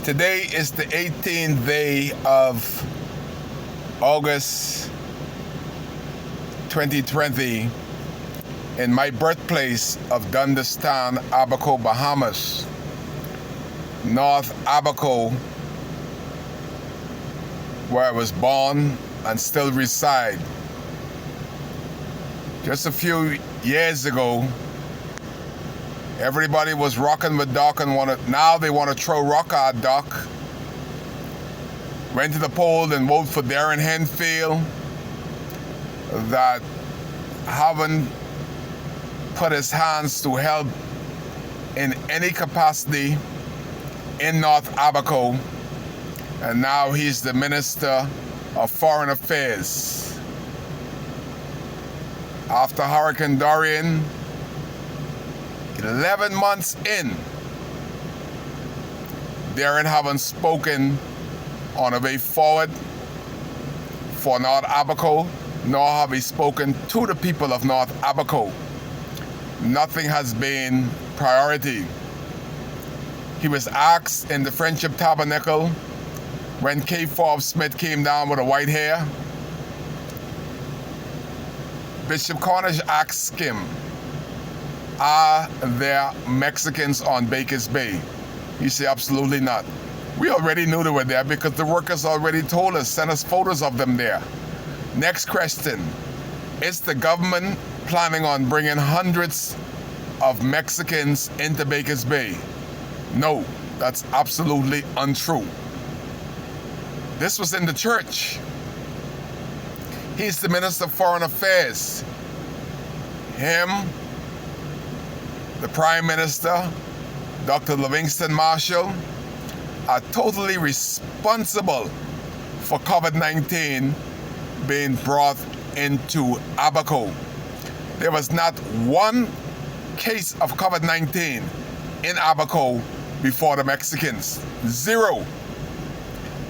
Today is the 18th day of August 2020 in my birthplace of Dundastan, Abaco, Bahamas. North Abaco, where I was born and still reside. Just a few years ago, everybody was rocking with Doc and now they want to throw rock at Doc. Went to the poll and voted for Darren Henfield, that haven't put his hands to help in any capacity in North Abaco, and now he's the Minister of Foreign Affairs. After Hurricane Dorian, 11 months in, Darren haven't spoken on a way forward for North Abaco, nor have he spoken to the people of North Abaco. Nothing has been priority. He was asked in the Friendship Tabernacle when K. Forbes Smith came down with a white hair. Bishop Cornish asked him, are there Mexicans on Bakers Bay? He said, absolutely not. We already knew they were there because the workers already told us, sent us photos of them there. Next question, is the government planning on bringing hundreds of Mexicans into Bakers Bay? No, that's absolutely untrue. This was in the church. He's the Minister of Foreign Affairs. Him, the Prime Minister, Dr. Livingston Marshall, are totally responsible for COVID-19 being brought into Abaco. There was not one case of COVID-19 in Abaco before the Mexicans. Zero.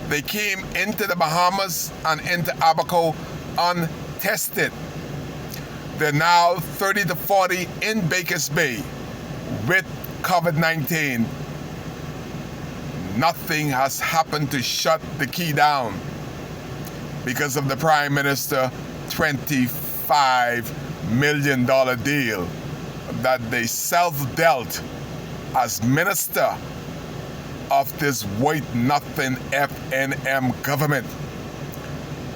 They came into the Bahamas and into Abaco untested. They're now 30 to 40 in Bakers Bay with COVID-19. Nothing has happened to shut the key down because of the Prime Minister $25 million deal that they self-dealt as Minister of this white nothing FNM government.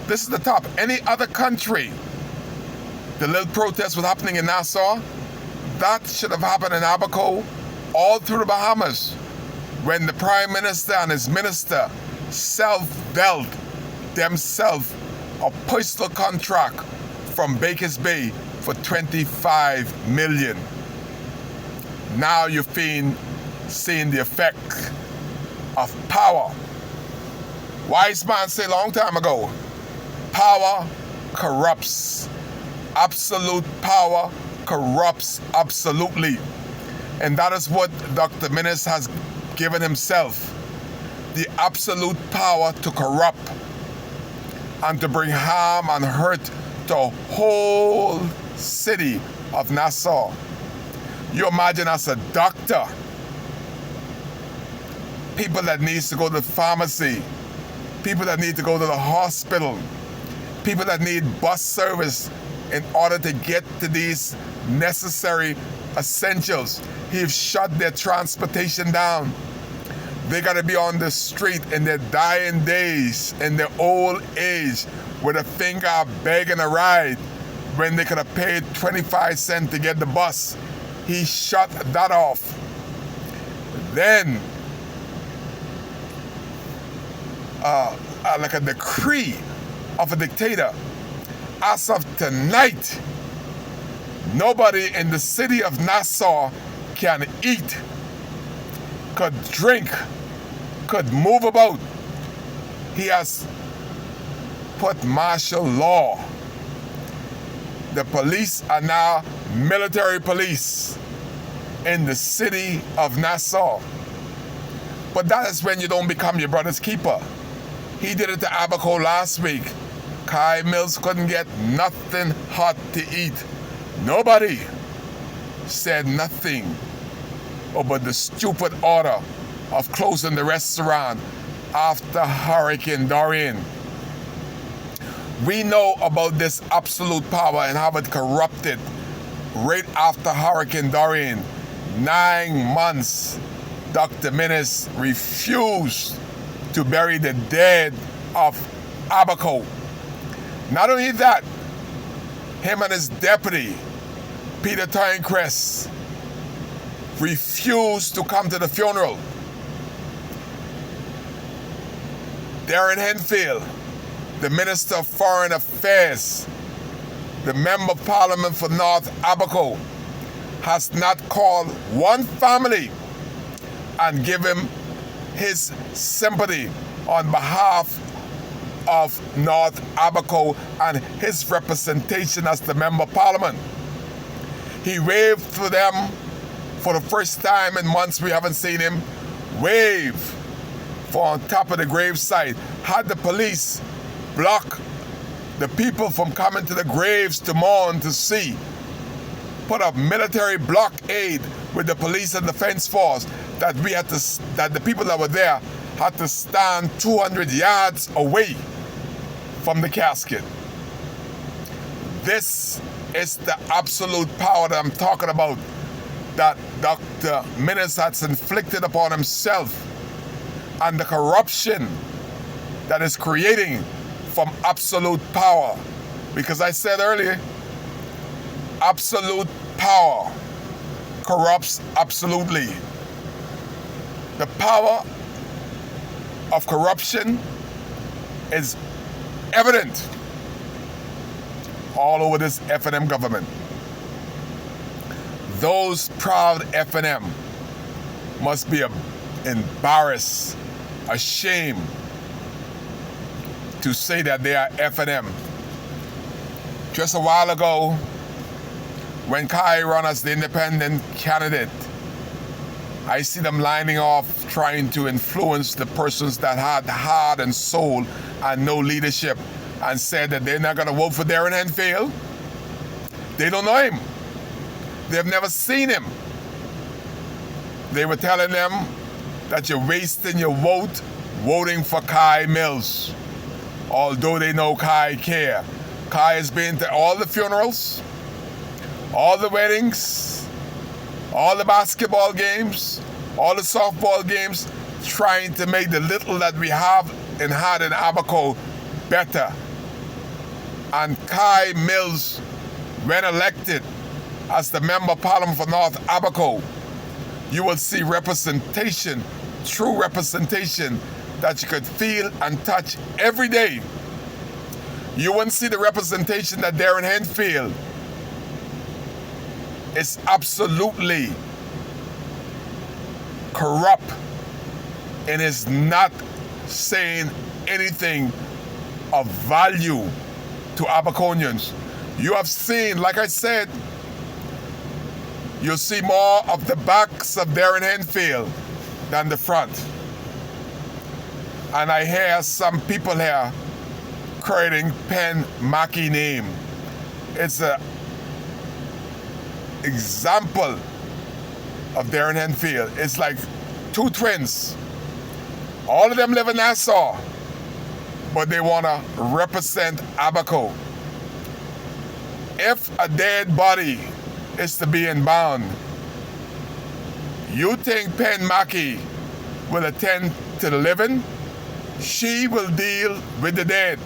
This is the top. Any other country, the little protest was happening in Nassau, that should have happened in Abaco, all through the Bahamas, when the Prime Minister and his minister self-dealt themselves a postal contract from Bakers Bay for $25 million. Now you've been seeing the effect of power. Wise man said a long time ago, power corrupts. Absolute power corrupts absolutely. And that is what Dr. Minnis has given himself, the absolute power to corrupt and to bring harm and hurt to a whole city of Nassau. You imagine as a doctor, people that needs to go to the pharmacy, people that need to go to the hospital, people that need bus service in order to get to these necessary essentials. He's shut their transportation down. They got to be on the street in their dying days, in their old age, with a finger begging a ride when they could have paid 25 cents to get the bus. He shut that off. Then, like a decree of a dictator, as of tonight, nobody in the city of Nassau can eat, could drink, could move about. He has put martial law. The police are now military police in the city of Nassau. But that is when you don't become your brother's keeper. He did it to Abaco last week. Kai Mills couldn't get nothing hot to eat. Nobody said nothing about the stupid order of closing the restaurant after Hurricane Dorian. We know about this absolute power and how it corrupted right after Hurricane Dorian. 9 months, Dr. Minnis refused to bury the dead of Abaco. Not only that, him and his deputy, Peter Tynecrest, refused to come to the funeral. Darren Henfield, the Minister of Foreign Affairs, the Member of Parliament for North Abaco, has not called one family and give him his sympathy on behalf of North Abaco and his representation as the Member of Parliament. He waved to them for the first time in months. We haven't seen him wave for on top of the gravesite. Had the police block the people from coming to the graves to mourn, to see. Put a military blockade with the police and defense force that the people that were there had to stand 200 yards away from the casket. This is the absolute power that I'm talking about, that Dr. Minnis has inflicted upon himself, and the corruption that is creating from absolute power. Because I said earlier, absolute power corrupts absolutely. The power of corruption is evident all over this FNM government. Those proud FNM must be embarrassed, ashamed to say that they are FNM. Just a while ago, when Kai ran as the independent candidate, I see them lining off trying to influence the persons that had heart and soul and no leadership, and said that they're not going to vote for Darren Henfield. They don't know him. They've never seen him. They were telling them that you're wasting your vote voting for Kai Mills, although they know Kai care. Kai has been to all the funerals, all the weddings, all the basketball games, all the softball games, trying to make the little that we have and had in Abaco better. And Kai Mills, when elected as the Member of Parliament for North Abaco, you will see representation, true representation that you could feel and touch every day. You wouldn't see the representation that Darren Henfield is absolutely corrupt and is not saying anything of value to Abaconians. You have seen, like I said, you'll see more of the backs of Darren Henfield than the front. And I hear some people here creating Pen Mackey name. It's an example of Darren Henfield. It's like two twins. All of them live in Nassau, but they want to represent Abaco. If a dead body is to be embalmed, you think Pen Mackey will attend to the living? She will deal with the dead.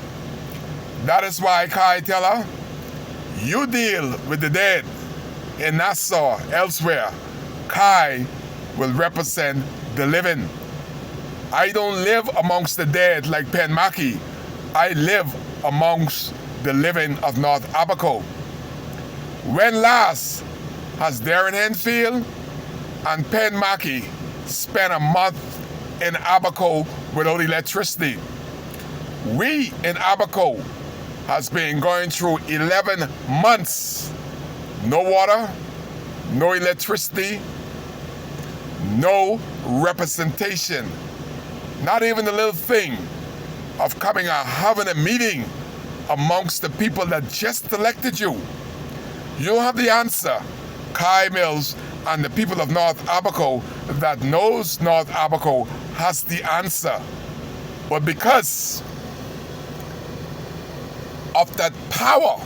That is why Kai tell her, you deal with the dead in Nassau, elsewhere. Kai will represent the living. I don't live amongst the dead like Pen Mackey. I live amongst the living of North Abaco. When last has Darren Henfield and Pen Mackey spent a month in Abaco without electricity? We in Abaco has been going through 11 months. No water, no electricity, no representation. Not even the little thing of coming and having a meeting amongst the people that just elected you. You don't have the answer. Kai Mills and the people of North Abaco that knows North Abaco has the answer. But because of that power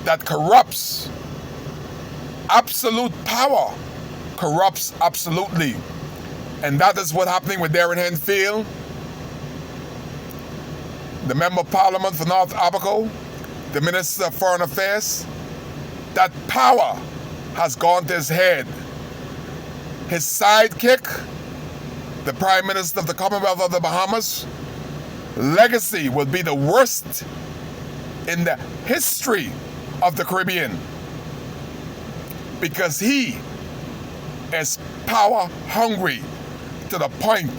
that corrupts, absolute power corrupts absolutely. And that is what's happening with Darren Henfield, the Member of Parliament for North Abaco, the Minister of Foreign Affairs. That power has gone to his head. His sidekick, the Prime Minister of the Commonwealth of the Bahamas, legacy will be the worst in the history of the Caribbean, because he is power hungry to the point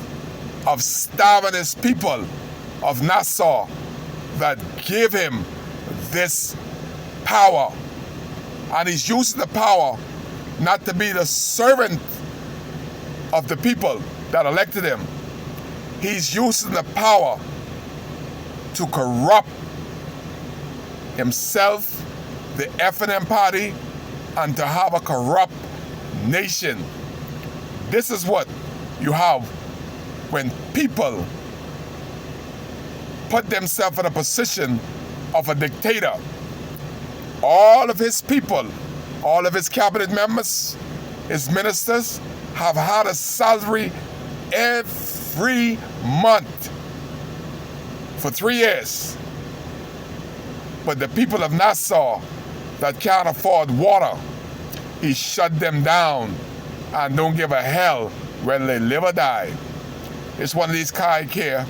of starving his people of Nassau that give him this power. And he's using the power not to be the servant of the people that elected him. He's using the power to corrupt himself, the FNM party, and to have a corrupt nation. This is what you have when people put themselves in a position of a dictator. All of his people, all of his cabinet members, his ministers have had a salary every month for 3 years. But the people of Nassau that can't afford water, he shut them down and don't give a hell whether they live or die. It's one of these Kai Care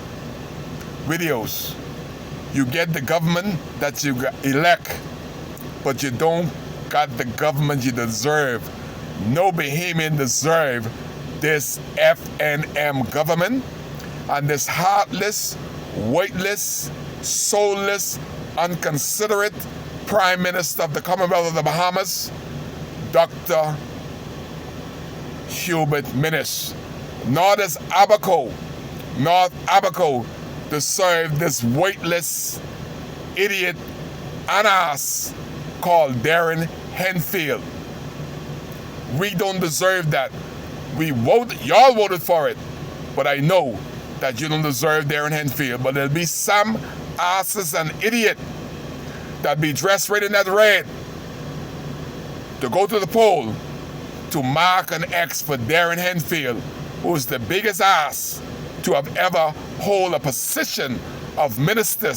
videos. You get the government that you elect, but you don't got the government you deserve. No Bahamian deserve this FNM government and this heartless, weightless, soulless, unconsiderate Prime Minister of the Commonwealth of the Bahamas, Dr. Hubert Minnis. Nor does North Abaco deserve this weightless idiot and ass called Darren Henfield. We don't deserve that. Y'all voted for it, but I know that you don't deserve Darren Henfield. But there'll be some asses and idiot that be dressed right in that red to go to the poll to mark an X for Darren Henfield, who is the biggest ass to have ever hold a position of minister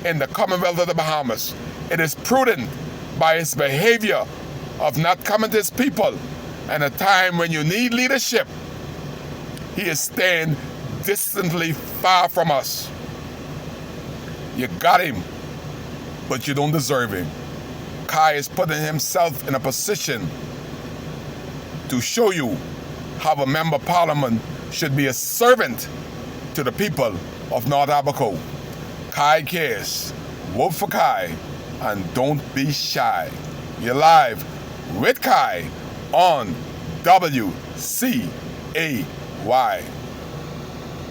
in the Commonwealth of the Bahamas. It is prudent by his behavior of not coming to his people and a time when you need leadership. He is staying distantly far from us. You got him, but you don't deserve him. Kai is putting himself in a position to show you how a member of parliament should be a servant to the people of North Abaco. Kai cares. Vote for Kai and don't be shy. You're live with Kai on WCAY.